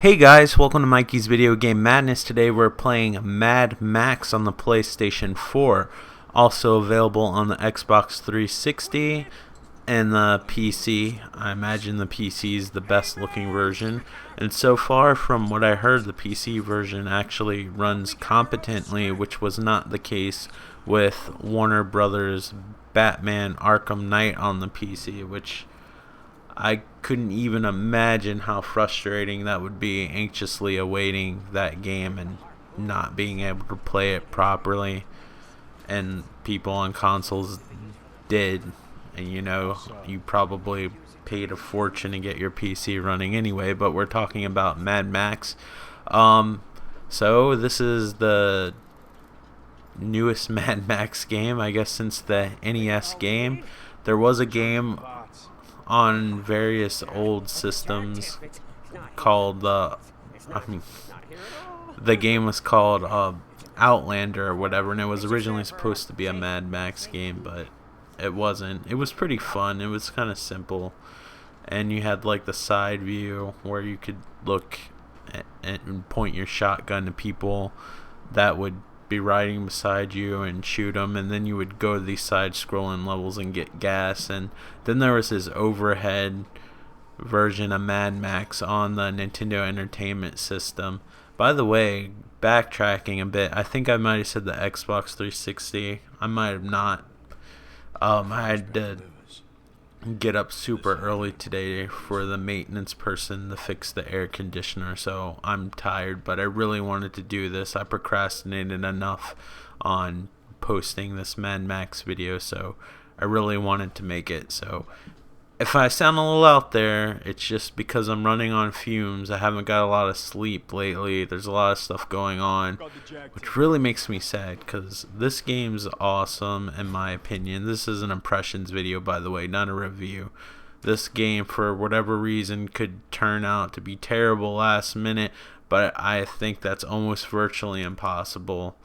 Hey guys, welcome to Mikey's Video Game Madness. Today we're playing Mad Max on the PlayStation 4, also available on the Xbox 360 and the PC. I imagine the PC is the best looking version, and so far from what I heard, the PC version actually runs competently, which was not the case with Warner Brothers Batman Arkham Knight on the PC, which I couldn't even imagine how frustrating that would be, anxiously awaiting that game and not being able to play it properly. And people on consoles did, and you probably paid a fortune to get your PC running anyway, but we're talking about Mad Max. So this is the newest Mad Max game, I guess, since the NES game. There was a game on various old systems called the game was called Outlander or whatever, and it was originally supposed to be a Mad Max game, but it wasn't. It was pretty fun. It was kind of simple, and you had like the side view where you could look and point your shotgun to people that would be riding beside you and shoot them, and then you would go to these side scrolling levels and get gas. And then there was this overhead version of Mad Max on the Nintendo Entertainment System. By the way, backtracking a bit, I think I might have said the Xbox 360. I might have not. I had to get up super early today for the maintenance person to fix the air conditioner, so I'm tired, but I really wanted to do this. I procrastinated enough on posting this Mad Max video, so I really wanted to make it. So if I sound a little out there, it's just because I'm running on fumes. I haven't got a lot of sleep lately. There's a lot of stuff going on, which really makes me sad, because this game's awesome in my opinion. This is an impressions video, by the way, not a review. This game, for whatever reason, could turn out to be terrible last minute, but I think that's almost virtually impossible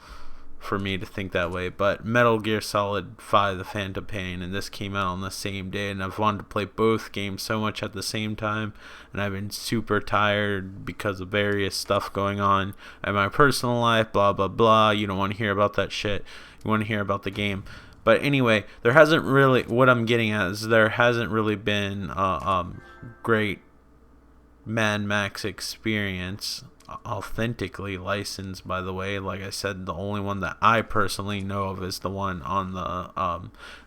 for me to think that way. But Metal Gear Solid 5 The Phantom Pain and this came out on the same day, and I've wanted to play both games so much at the same time, and I've been super tired because of various stuff going on in my personal life, blah blah blah. You don't want to hear about that shit. You want to hear about the game. But anyway, there hasn't really, what I'm getting at is there hasn't really been a great Mad Max experience, authentically licensed, by the way. Like I said, the only one that I personally know of is the one on the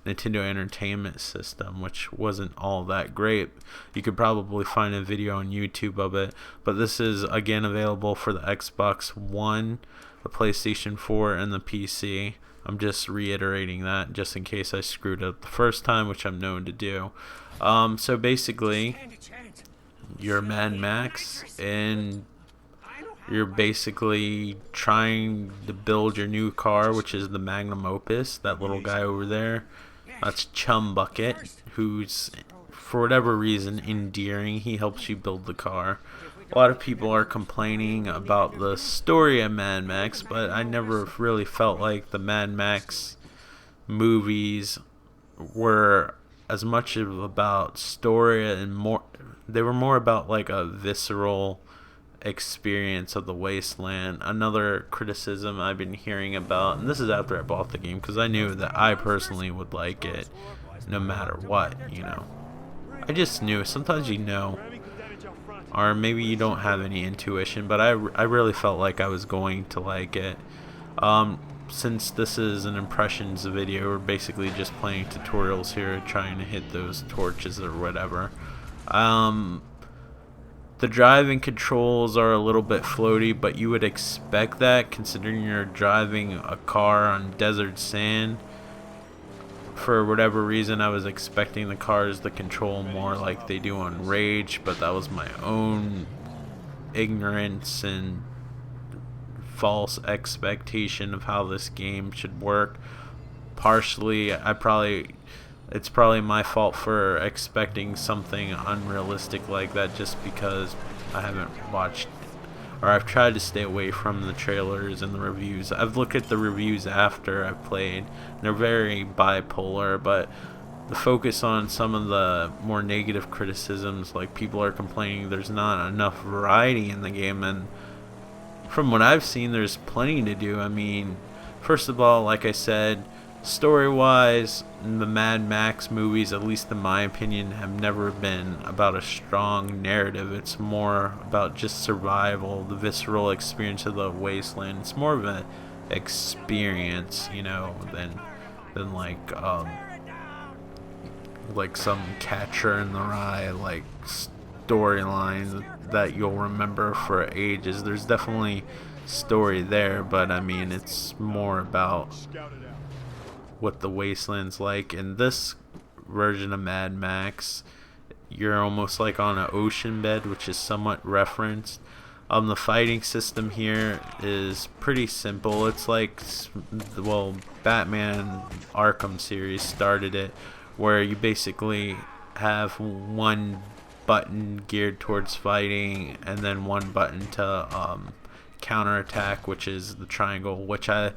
Nintendo Entertainment System, which wasn't all that great. You could probably find a video on YouTube of it, but this is again available for the Xbox One, the PlayStation 4, and the PC. I'm just reiterating that just in case I screwed up the first time, which I'm known to do. So basically, you're Mad Max, and you're basically trying to build your new car, which is the Magnum Opus. That little guy over there, that's Chum Bucket, who's, for whatever reason, endearing. He helps you build the car. A lot of people are complaining about the story of Mad Max, but I never really felt like the Mad Max movies were as much about story and more. They were more about like a visceral experience of the wasteland. Another criticism I've been hearing about, and this is after I bought the game, because I knew that I personally would like it no matter what, I just knew. Sometimes or maybe you don't have any intuition, but I really felt like I was going to like it. Since this is an impressions video, we're basically just playing tutorials here, trying to hit those torches or whatever. The driving controls are a little bit floaty, but you would expect that considering you're driving a car on desert sand. For whatever reason, I was expecting the cars to control more like they do on Rage, but that was my own ignorance and false expectation of how this game should work. Partially, it's probably my fault for expecting something unrealistic like that, just because I haven't watched, or I've tried to stay away from the trailers and the reviews. I've looked at the reviews after I've played, and they're very bipolar, but the focus on some of the more negative criticisms, like people are complaining there's not enough variety in the game, and from what I've seen, there's plenty to do. I mean, first of all, like I said, story-wise, the Mad Max movies, at least in my opinion, have never been about a strong narrative. It's more about just survival, the visceral experience of the wasteland. It's more of an experience, you know, than like some Catcher in the Rye like storyline that you'll remember for ages. There's definitely story there, but I mean, it's more about what the wasteland's like. In this version of Mad Max, you're almost like on an ocean bed, which is somewhat referenced. The fighting system here is pretty simple. It's like, well, Batman Arkham series started it, where you basically have one button geared towards fighting and then one button to counterattack, which is the triangle, which I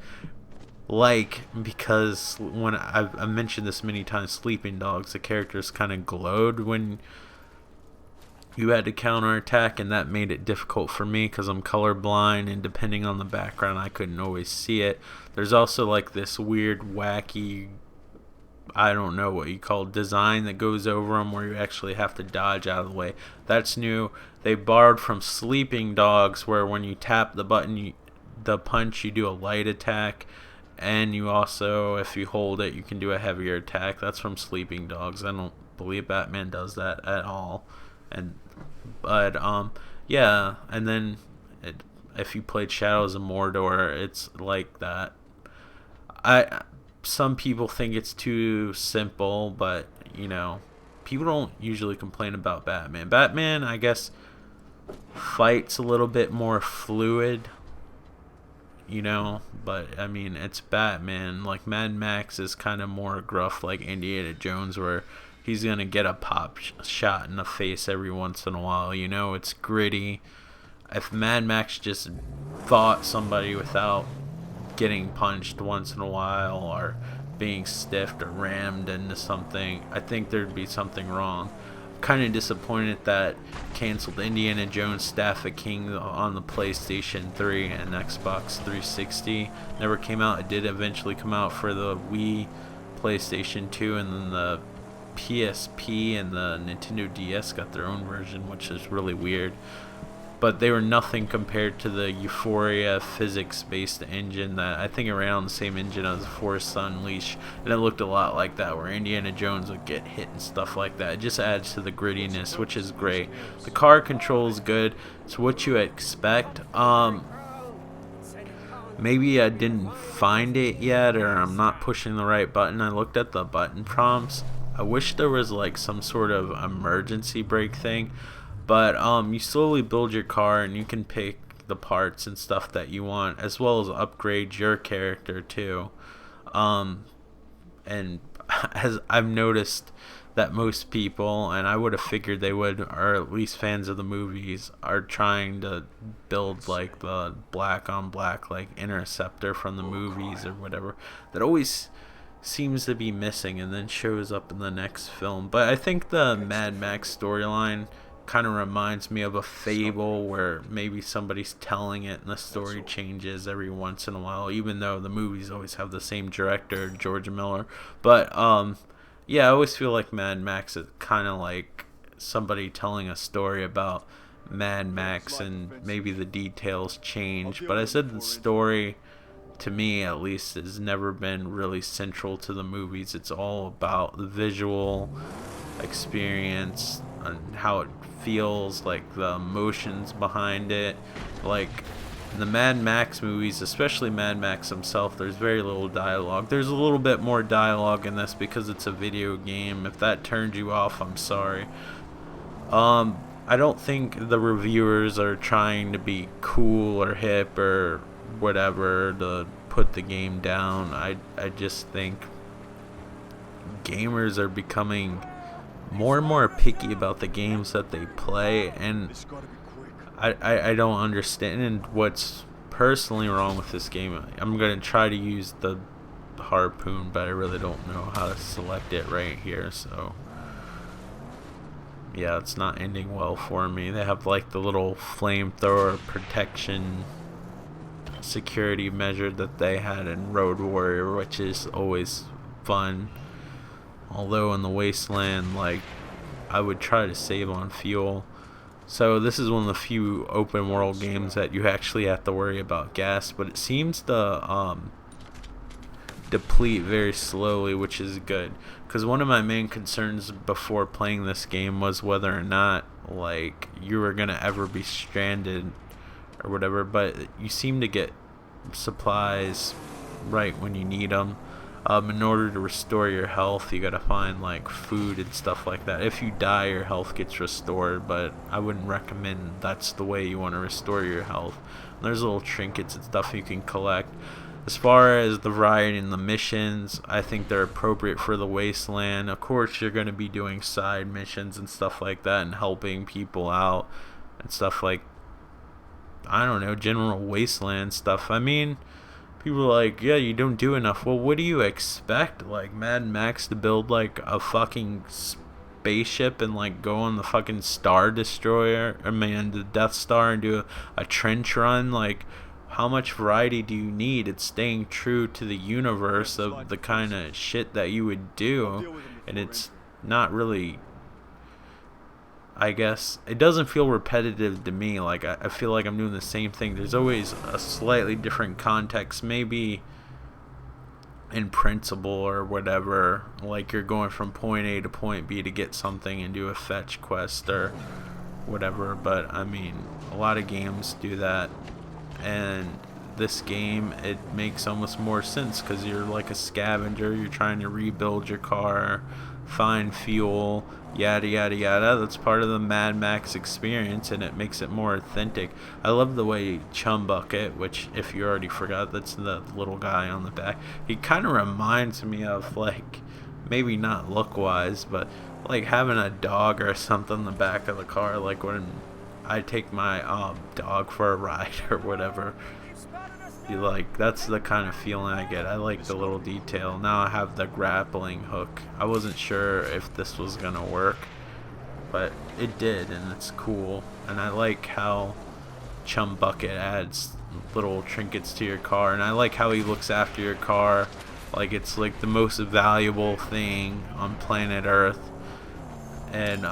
like because when I've mentioned this many times, Sleeping Dogs, the characters kind of glowed when you had to counterattack, and that made it difficult for me because I'm colorblind, and depending on the background I couldn't always see it. There's also like this weird wacky, I don't know what you call, design that goes over them where you actually have to dodge out of the way. That's new. They borrowed from Sleeping Dogs, where when you tap the button, the punch, you do a light attack, and you also, if you hold it, you can do a heavier attack. That's from Sleeping Dogs. I don't believe Batman does that at all. But yeah, and then if you played Shadows of Mordor, it's like that. Some people think it's too simple, but you know, people don't usually complain about Batman. Batman, I guess, fights a little bit more fluid, you know, but I mean, it's Batman. Like Mad Max is kind of more gruff, like Indiana Jones, where he's gonna get a pop shot in the face every once in a while, you know. It's gritty. If Mad Max just fought somebody without getting punched once in a while or being stiffed or rammed into something, I think there'd be something wrong. I'm kind of disappointed that canceled Indiana Jones Staff of King on the PlayStation 3 and Xbox 360. Never came out. It did eventually come out for the Wii, PlayStation 2, and then the PSP and the Nintendo DS got their own version, which is really weird. But they were nothing compared to the Euphoria physics-based engine that I think it ran on the same engine as Force Unleashed, and it looked a lot like that, where Indiana Jones would get hit and stuff like that. It just adds to the grittiness, which is great. The car control is good. It's what you expect. Maybe I didn't find it yet, or I'm not pushing the right button. I looked at the button prompts. I wish there was like some sort of emergency brake thing. But you slowly build your car, and you can pick the parts and stuff that you want, as well as upgrade your character too. And as I've noticed that most people, and I would have figured they would, or at least fans of the movies, are trying to build like the black on black like Interceptor from the movies or whatever. That always seems to be missing and then shows up in the next film. But I think the Mad Max storyline kind of reminds me of a fable where maybe somebody's telling it and the story changes every once in a while, even though the movies always have the same director, George Miller. But yeah, I always feel like Mad Max is kind of like somebody telling a story about Mad Max, and maybe the details change. But I said the story, to me at least, has never been really central to the movies. It's all about the visual experience and how it feels, like the emotions behind it. Like in the Mad Max movies, especially Mad Max himself, there's very little dialogue. There's a little bit more dialogue in this because it's a video game. If that turned you off, I'm sorry. I don't think the reviewers are trying to be cool or hip or whatever to put the game down. I just think gamers are becoming more and more picky about the games that they play, and I don't understand what's personally wrong with this game. I'm going to try to use the harpoon, but I really don't know how to select it right here, so yeah, it's not ending well for me. They have like the little flamethrower protection security measure that they had in Road Warrior, which is always fun. Although in the Wasteland, like, I would try to save on fuel. So this is one of the few open world games that you actually have to worry about gas, but it seems to deplete very slowly, which is good. Because one of my main concerns before playing this game was whether or not, like, you were gonna ever be stranded or whatever, but you seem to get supplies right when you need them. In order to restore your health, you gotta find like food and stuff like that. If you die, your health gets restored, but I wouldn't recommend that's the way you want to restore your health. And there's little trinkets and stuff you can collect. As far as the variety and the missions, I think they're appropriate for the Wasteland. Of course, you're going to be doing side missions and stuff like that and helping people out and stuff like, I don't know, general Wasteland stuff. I mean, people are like, yeah, you don't do enough. Well, what do you expect? Like, Mad Max to build, like, a fucking spaceship and, like, go on the fucking Star Destroyer, the Death Star, and do a trench run? Like, how much variety do you need? It's staying true to the universe of the kind of shit that you would do, and it's not really, I guess, it doesn't feel repetitive to me. Like, I feel like I'm doing the same thing. There's always a slightly different context, maybe in principle or whatever, like you're going from point A to point B to get something and do a fetch quest or whatever, but I mean, a lot of games do that, and this game, it makes almost more sense because you're like a scavenger. You're trying to rebuild your car, find fuel, yada yada yada. That's part of the Mad Max experience, and it makes it more authentic. I love the way Chum Bucket, which, if you already forgot, that's the little guy on the back, he kind of reminds me of, like, maybe not look wise, but like having a dog or something in the back of the car, like when I take my dog for a ride or whatever. Like, that's the kind of feeling I get. I like the little detail. Now I have the grappling hook. I wasn't sure if this was gonna work, but it did, and it's cool. And I like how Chum Bucket adds little trinkets to your car, and I like how he looks after your car like it's like the most valuable thing on planet Earth. And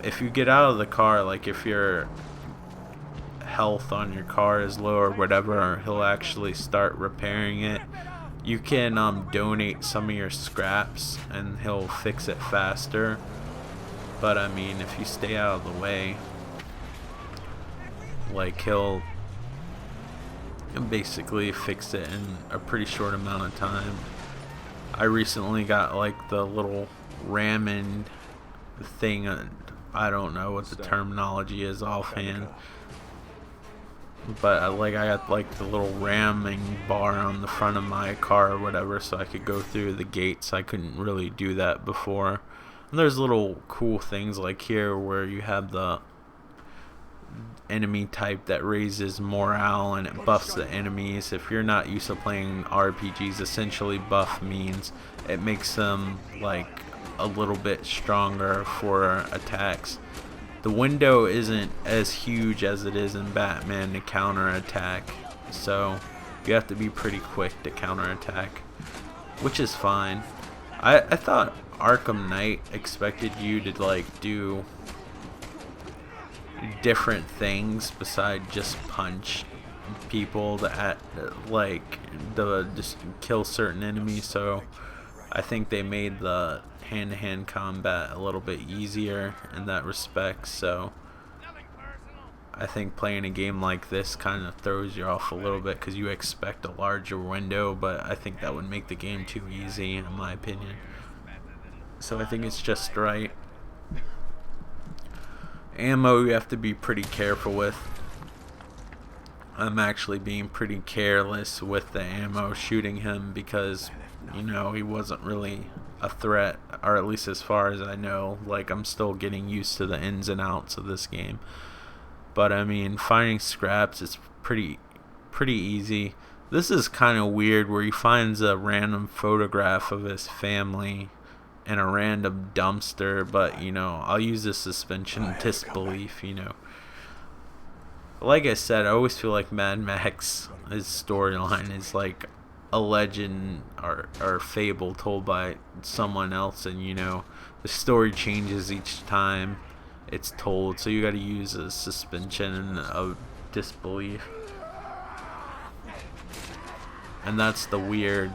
if you get out of the car, like if your health on your car is low or whatever, he'll actually start repairing it. You can donate some of your scraps and he'll fix it faster. But I mean, if you stay out of the way, like, he'll basically fix it in a pretty short amount of time. I recently got like the little ramming thing, I don't know what the terminology is offhand, but I got like the little ramming bar on the front of my car or whatever, so I could go through the gates. I couldn't really do that before. And there's little cool things like here where you have the enemy type that raises morale and it buffs the enemies. If you're not used to playing RPGs, essentially buff means it makes them like a little bit stronger for attacks. The window isn't as huge as it is in Batman to counterattack, so you have to be pretty quick to counterattack, which is fine. I thought Arkham Knight expected you to like do different things besides just punch people to just kill certain enemies, so I think they made the hand-to-hand combat a little bit easier in that respect. So I think playing a game like this kind of throws you off a little bit because you expect a larger window, but I think that would make the game too easy in my opinion. So I think it's just right. Ammo you have to be pretty careful with. I'm actually being pretty careless with the ammo shooting him because, you know, he wasn't really a threat, or at least as far as I know. Like, I'm still getting used to the ins and outs of this game. But I mean, finding scraps is pretty easy. This is kind of weird, where he finds a random photograph of his family in a random dumpster, but you know, I'll use the suspension of disbelief, you know. Like I said, I always feel like Mad Max, his storyline is like a legend or fable told by someone else, and you know, the story changes each time it's told, so you gotta use a suspension of disbelief. And that's the weird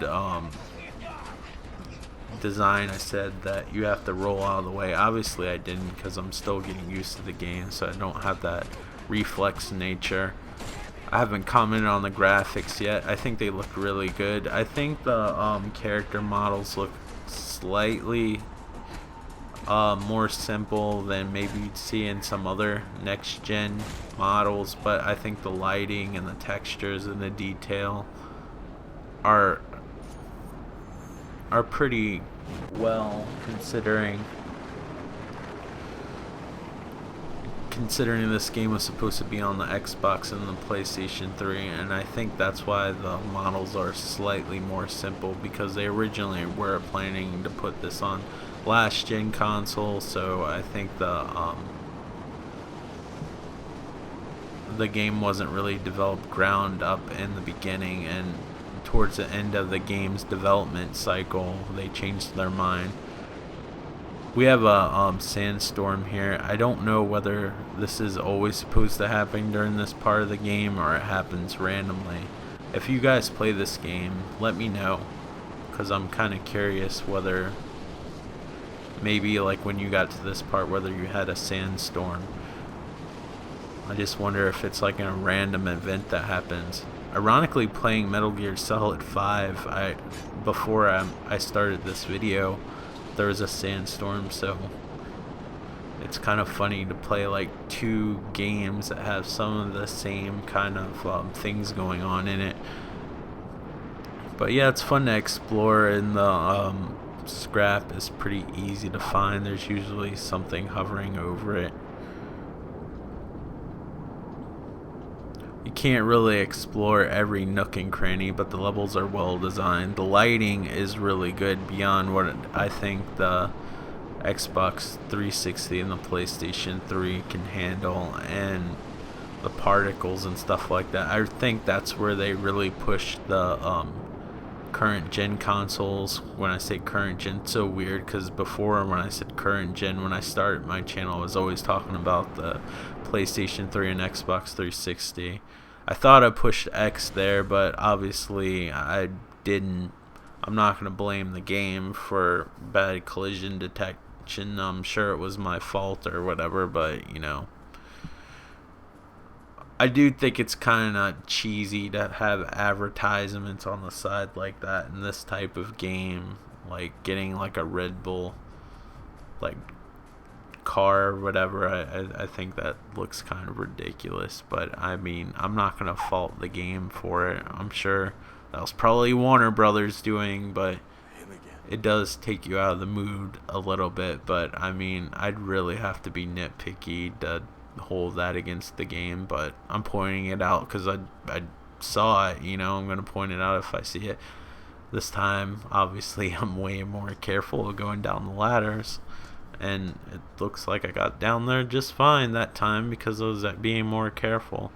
design I said that you have to roll out of the way. Obviously I didn't, because I'm still getting used to the game, so I don't have that reflex nature. I haven't commented on the graphics yet. I think they look really good. I think the character models look slightly more simple than maybe you'd see in some other next gen models, but I think the lighting and the textures and the detail are pretty well, considering this game was supposed to be on the Xbox and the PlayStation 3, and I think that's why the models are slightly more simple, because they originally were planning to put this on last gen console, so I think the game wasn't really developed ground up in the beginning, and towards the end of the game's development cycle they changed their mind. We have a sandstorm here. I don't know whether this is always supposed to happen during this part of the game or it happens randomly. If you guys play this game, let me know, because I'm kind of curious whether maybe like when you got to this part whether you had a sandstorm. I just wonder if it's like a random event that happens. Ironically, playing Metal Gear Solid 5, before I started this video, there was a sandstorm, so it's kind of funny to play like two games that have some of the same kind of things going on in it. But yeah, it's fun to explore, and the scrap is pretty easy to find. There's usually something hovering over it. You can't really explore every nook and cranny, but the levels are well designed. The lighting is really good, beyond what I think the Xbox 360 and the PlayStation 3 can handle, and the particles and stuff like that. I think that's where they really push the current gen consoles. When I say current gen, it's so weird, because before, when I said current gen, when I started my channel, I was always talking about the PlayStation 3 and Xbox 360. I thought I pushed X there, but obviously I didn't. I'm not going to blame the game for bad collision detection. I'm sure it was my fault or whatever, but you know, I do think it's kind of cheesy to have advertisements on the side like that in this type of game, like getting like a Red Bull like car or whatever. I think that looks kind of ridiculous, but I mean, I'm not gonna fault the game for it. I'm sure that was probably Warner Brothers doing, but it does take you out of the mood a little bit. But I mean, I'd really have to be nitpicky to hold that against the game, but I'm pointing it out because I saw it, you know. I'm gonna point it out if I see it. This time, obviously, I'm way more careful going down the ladders, and it looks like I got down there just fine that time because I was being more careful.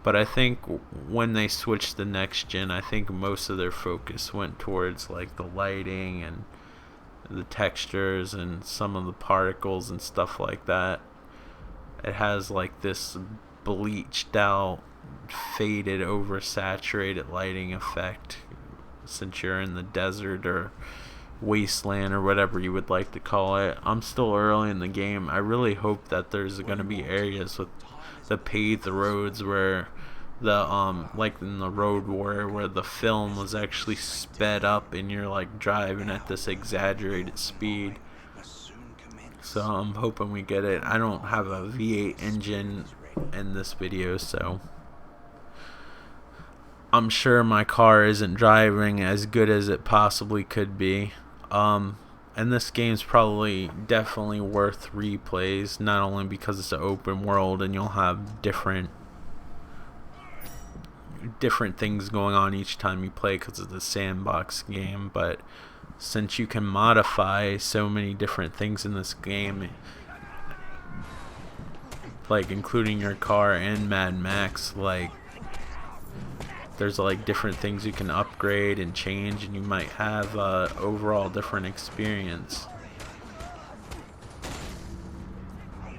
But I think when they switched to next gen, I think most of their focus went towards like the lighting and the textures and some of the particles and stuff like that. It has like this bleached out, faded, oversaturated lighting effect, since you're in the desert or wasteland or whatever you would like to call it. I'm still early in the game. I really hope that there's going to be areas with the paved roads where the like in the Road Warrior, where the film was actually sped up and you're like driving at this exaggerated speed. So I'm hoping we get it. I don't have a V8 engine in this video, so I'm sure my car isn't driving as good as it possibly could be. And this game's probably definitely worth replays, not only because it's an open world and you'll have different different things going on each time you play because it's a sandbox game. But since you can modify so many different things in this game, like including your car and Mad Max, like there's like different things you can upgrade and change, and you might have overall different experience.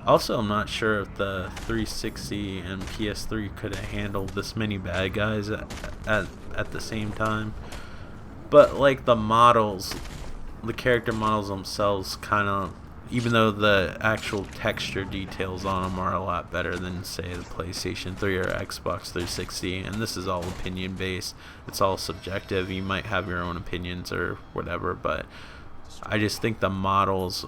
Also, I'm not sure if the 360 and PS3 could have handled this many bad guys at the same time. But like the models, the character models themselves kind of, even though the actual texture details on them are a lot better than, say, the PlayStation 3 or Xbox 360, and this is all opinion based, it's all subjective, you might have your own opinions or whatever, but I just think the models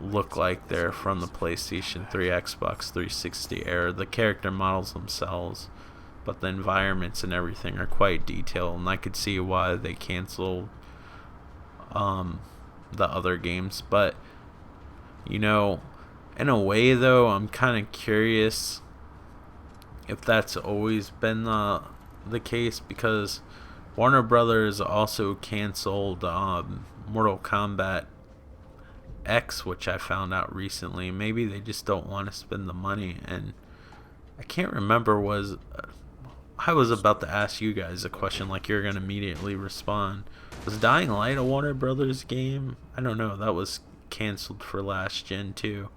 look like they're from the PlayStation 3, Xbox 360 era, the character models themselves, but the environments and everything are quite detailed, and I could see why they canceled the other games. But you know, in a way though, I'm kind of curious if that's always been the case, because Warner Brothers also canceled Mortal Kombat X, which I found out recently. Maybe they just don't want to spend the money, and I can't remember, I was about to ask you guys a question, like you're gonna immediately respond. Was Dying Light a Warner Brothers game? I don't know, that was canceled for last gen too.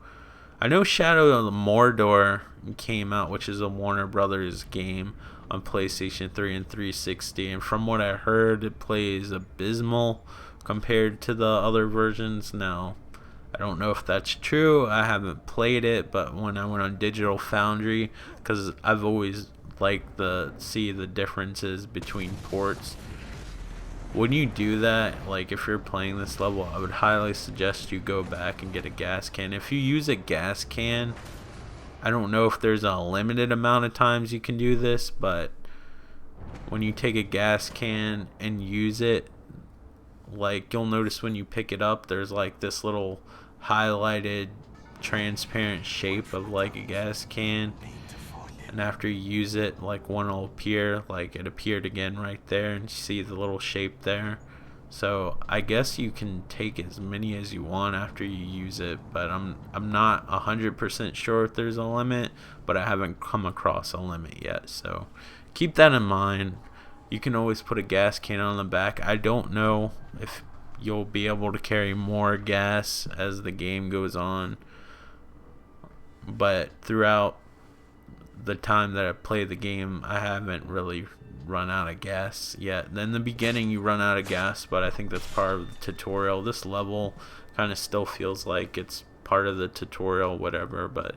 I know Shadow of the Mordor came out, which is a Warner Brothers game on PlayStation 3 and 360, and from what I heard, it plays abysmal compared to the other versions. Now, I don't know if that's true. I haven't played it, but when I went on Digital Foundry, because I've always liked to see the differences between ports, when you do that, like if you're playing this level, I would highly suggest you go back and get a gas can. If you use a gas can, I don't know if there's a limited amount of times you can do this, but when you take a gas can and use it, like you'll notice when you pick it up, there's like this little highlighted transparent shape of like a gas can, and after you use it, like one will appear, like it appeared again right there, and you see the little shape there. So I guess you can take as many as you want after you use it, but I'm not 100% sure if there's a limit, but I haven't come across a limit yet, so keep that in mind. You can always put a gas can on the back. I don't know if you'll be able to carry more gas as the game goes on, but throughout the time that I played the game, I haven't really run out of gas yet. In the beginning you run out of gas, but I think that's part of the tutorial. This level kind of still feels like it's part of the tutorial, whatever, but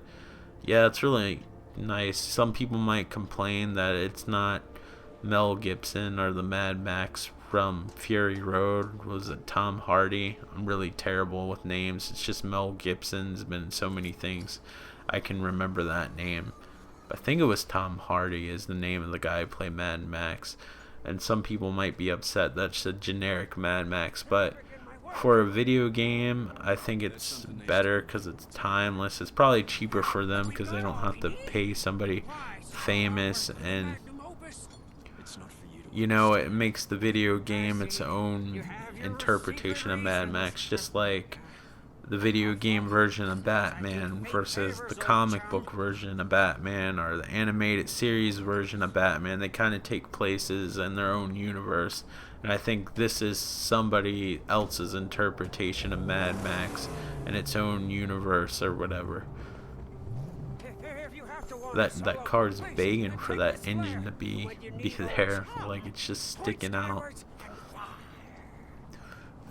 yeah, it's really nice. Some people might complain that it's not Mel Gibson or the Mad Max from Fury Road. Was it Tom Hardy? I'm really terrible with names. It's just Mel Gibson's been in so many things I can remember that name. I think it was Tom Hardy is the name of the guy who played Mad Max, and some people might be upset that's a generic Mad Max, but for a video game, I think it's better because it's timeless. It's probably cheaper for them because they don't have to pay somebody famous, and you know, it makes the video game its own interpretation of Mad Max, just like the video game version of Batman versus the comic book version of Batman or the animated series version of Batman. They kind of take places in their own universe, and I think this is somebody else's interpretation of Mad Max in its own universe or whatever. That car's begging for that engine to be there, like it's just sticking out.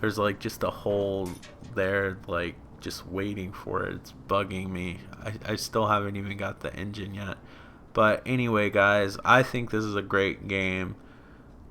There's like just a hole there, like just waiting for it. It's bugging me. I still haven't even got the engine yet. But anyway, guys, I think this is a great game.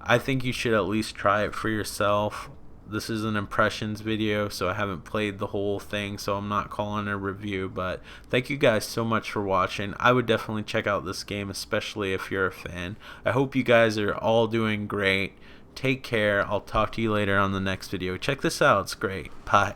I think you should at least try it for yourself. This is an impressions video, so I haven't played the whole thing, so I'm not calling a review. But thank you guys so much for watching. I would definitely check out this game, especially if you're a fan. I hope you guys are all doing great. Take care. I'll talk to you later on the next video. Check this out. It's great. Bye.